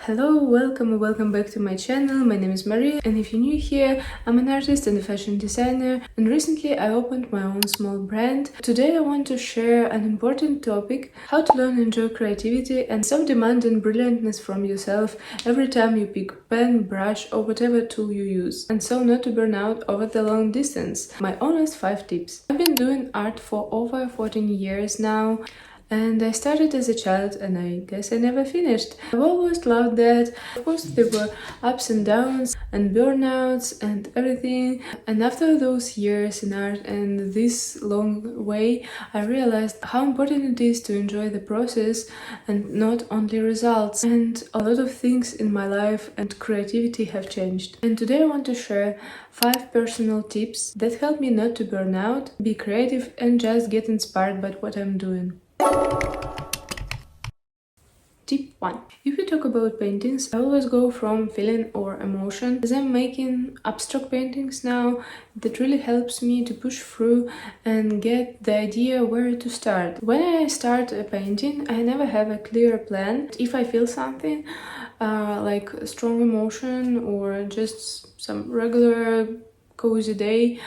Hello, welcome back to my channel. My name is Maria, and if you're new here, I'm an artist and a fashion designer, and recently I opened my own small brand. Today I want to share an important topic: how to learn and enjoy creativity and stop demanding brilliantness from yourself every time you pick pen, brush or whatever tool you use, and so not to burn out over the long distance. My honest 5 tips. I've been doing art for over 14 years now. And I started as a child, and I guess I never finished. I've always loved that. Of course, there were ups and downs and burnouts and everything. And after those years in art and this long way, I realized how important it is to enjoy the process and not only results. And a lot of things in my life and creativity have changed. And today I want to share 5 personal tips that help me not to burn out, be creative, and just get inspired by what I'm doing. Tip 1. If we talk about paintings, I always go from feeling or emotion. As I'm making abstract paintings now, that really helps me to push through and get the idea where to start. When I start a painting, I never have a clear plan. If I feel something, like a strong emotion or just some regular cozy day,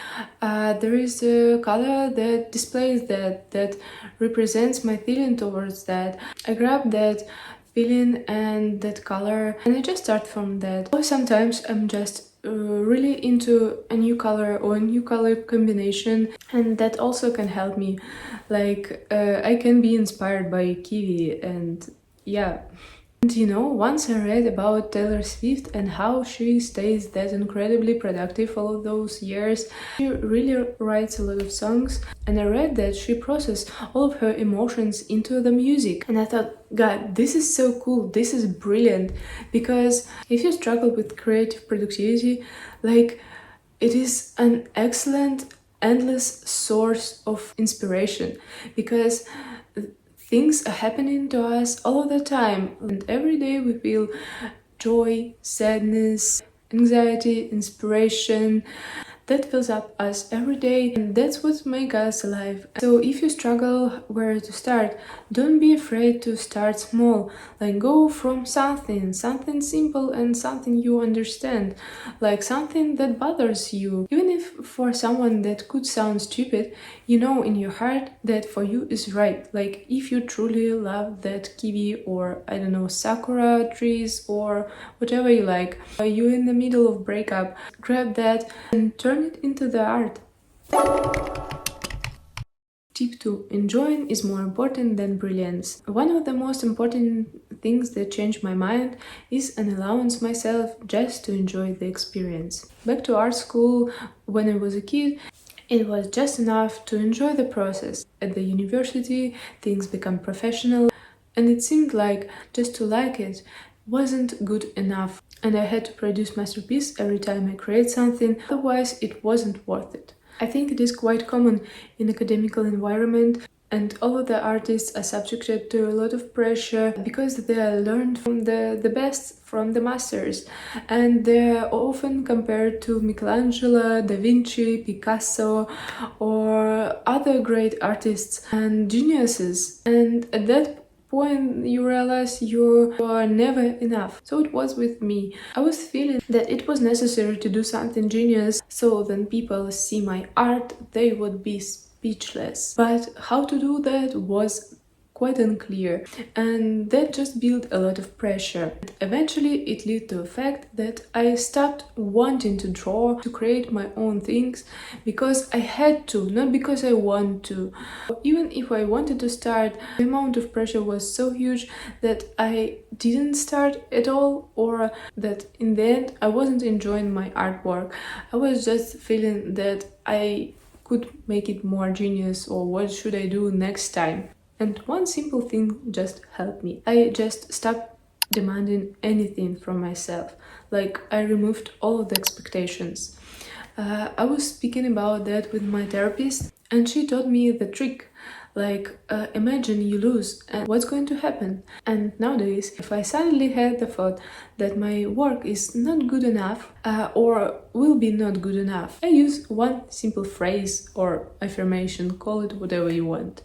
there is a color that displays that represents my feeling towards that. I grab that feeling and that color and I just start from that. Or sometimes I'm just really into a new color or a new color combination, and that also can help me. Like I can be inspired by kiwi, and yeah. And once I read about Taylor Swift and how she stays that incredibly productive all of those years. She really writes a lot of songs, and I read that she processed all of her emotions into the music. And I thought, God, this is so cool, this is brilliant, because if you struggle with creative productivity, like, it is an excellent, endless source of inspiration, because things are happening to us all the time, and every day we feel joy, sadness, anxiety, inspiration. That fills up us every day, and that's what makes us alive. So if you struggle where to start, don't be afraid to start small. Like, go from something simple and something you understand, like something that bothers you. Even if for someone that could sound stupid, you know in your heart that for you is right. Like, if you truly love that kiwi or, I don't know, sakura trees or whatever you like, you're in the middle of breakup, grab that and turn it into the art. Tip 2. Enjoying is more important than brilliance. One of the most important things that changed my mind is an allowance myself just to enjoy the experience. Back to art school, when I was a kid, it was just enough to enjoy the process. At the university, things become professional, and it seemed like just to like it wasn't good enough, and I had to produce masterpiece every time I create something, otherwise it wasn't worth it. I think it is quite common in academical environment, and all of the artists are subjected to a lot of pressure because they are learned from the best, from the masters, and they are often compared to Michelangelo, Da Vinci, Picasso or other great artists and geniuses, and at that point you realize you are never enough. So it was with me. I was feeling that it was necessary to do something genius, so when people see my art they would be speechless. But how to do that was quite unclear, and that just built a lot of pressure. Eventually it led to the fact that I stopped wanting to draw, to create my own things, because I had to, not because I want to. Even if I wanted to start, the amount of pressure was so huge that I didn't start at all, or that in the end I wasn't enjoying my artwork. I was just feeling that I could make it more genius, or what should I do next time. And one simple thing just helped me. I just stopped demanding anything from myself. Like, I removed all of the expectations. I was speaking about that with my therapist, and she taught me the trick. Like, imagine you lose, and what's going to happen? And nowadays, if I suddenly had the thought that my work is not good enough, or will be not good enough, I use one simple phrase or affirmation, call it whatever you want.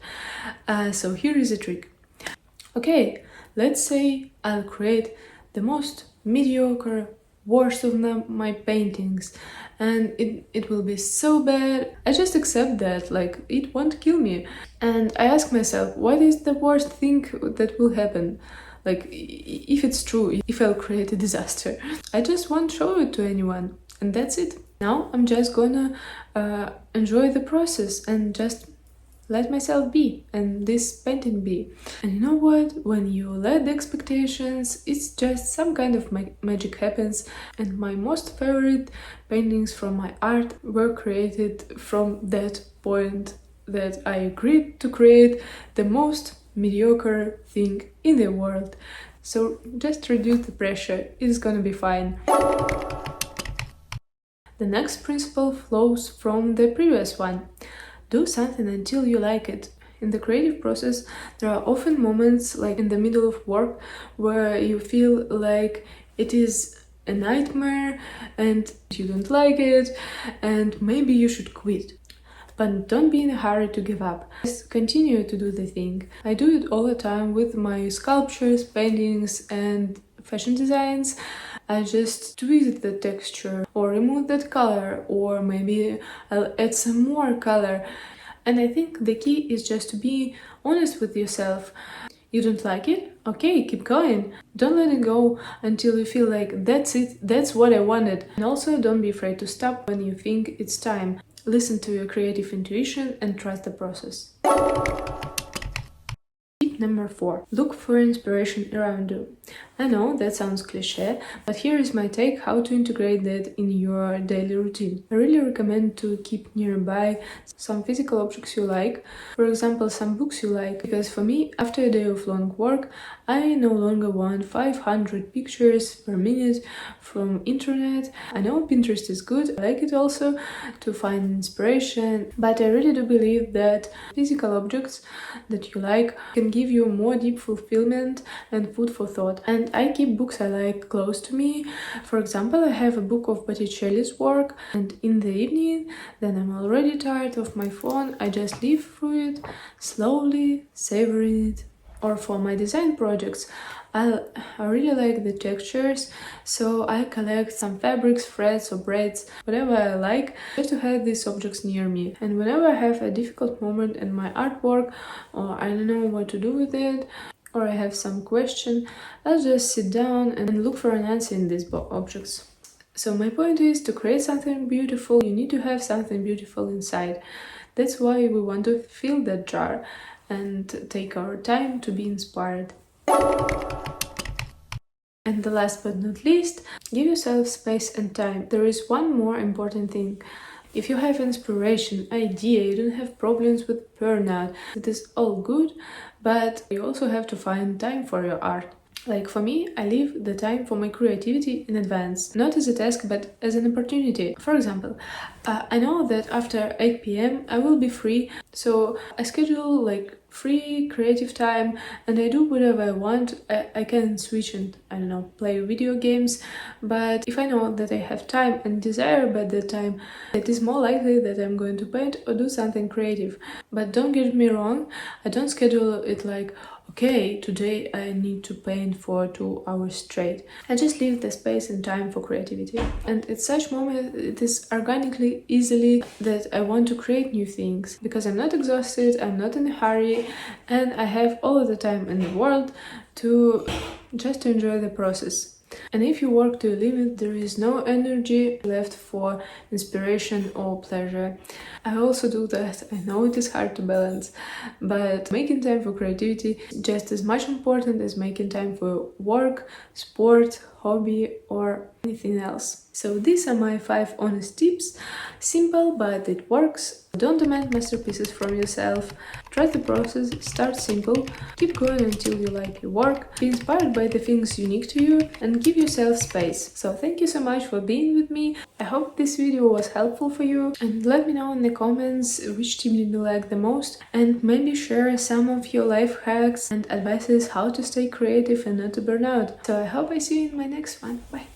So here is a trick. Okay, let's say I'll create the most mediocre, worst of my paintings, and it will be so bad. I just accept that, like, it won't kill me. And I ask myself, what is the worst thing that will happen? Like, if it's true, if I'll create a disaster, I just won't show it to anyone, and that's it. Now I'm just gonna enjoy the process and just let myself be and this painting be. And you know what? When you let the expectations, it's just some kind of magic happens. And my most favorite paintings from my art were created from that point, that I agreed to create the most mediocre thing in the world. So just reduce the pressure, it's gonna be fine. The next principle flows from the previous one. Do something until you like it. In the creative process, there are often moments, like in the middle of work, where you feel like it is a nightmare and you don't like it and maybe you should quit. But don't be in a hurry to give up. Just continue to do the thing. I do it all the time with my sculptures, paintings and fashion designs. I just tweak the texture or remove that color, or maybe I'll add some more color. And I think the key is just to be honest with yourself. You don't like it? Okay, keep going. Don't let it go until you feel like that's it, that's what I wanted. And also don't be afraid to stop when you think it's time. Listen to your creative intuition and trust the process. Tip number 4. Look for inspiration around you. I know that sounds cliché, but here is my take how to integrate that in your daily routine. I really recommend to keep nearby some physical objects you like, for example, some books you like, because for me, after a day of long work, I no longer want 500 pictures per minute from internet. I know Pinterest is good, I like it also to find inspiration, but I really do believe that physical objects that you like can give you more deep fulfillment and food for thought. And I keep books I like close to me. For example, I have a book of Botticelli's work, and in the evening, then I'm already tired of my phone, I just leaf through it, slowly savoring it. Or for my design projects, I really like the textures, so I collect some fabrics, threads or braids, whatever I like, just to have these objects near me. And whenever I have a difficult moment in my artwork, or I don't know what to do with it, or I have some question, I'll just sit down and look for an answer in these objects. So my point is, to create something beautiful, you need to have something beautiful inside. That's why we want to fill that jar and take our time to be inspired. And the last but not least, give yourself space and time. There is one more important thing. If you have inspiration, idea, you don't have problems with burnout, it is all good, but you also have to find time for your art. Like for me, I leave the time for my creativity in advance, not as a task, but as an opportunity. For example, I know that after 8 p.m. I will be free, so I schedule like free creative time and I do whatever I want. I can switch and, I don't know, play video games, but if I know that I have time and desire by that time, it is more likely that I'm going to paint or do something creative. But don't get me wrong, I don't schedule it like, okay, today I need to paint for 2 hours straight. I just leave the space and time for creativity. And at such moment, it is organically, easily that I want to create new things. Because I'm not exhausted, I'm not in a hurry, and I have all of the time in the world to just enjoy the process. And if you work to a limit, there is no energy left for inspiration or pleasure. I also do that. I know it is hard to balance, but making time for creativity is just as much important as making time for work, sport, hobby, or anything else. So these are my 5 honest tips. Simple, but it works. Don't demand masterpieces from yourself. Trust the process, start simple, keep going until you like your work, be inspired by the things unique to you, and give yourself space. So thank you so much for being with me. I hope this video was helpful for you, and let me know in the comments which tip did you like the most, and maybe share some of your life hacks and advices how to stay creative and not to burn out. So I hope I see you in my next one. Bye!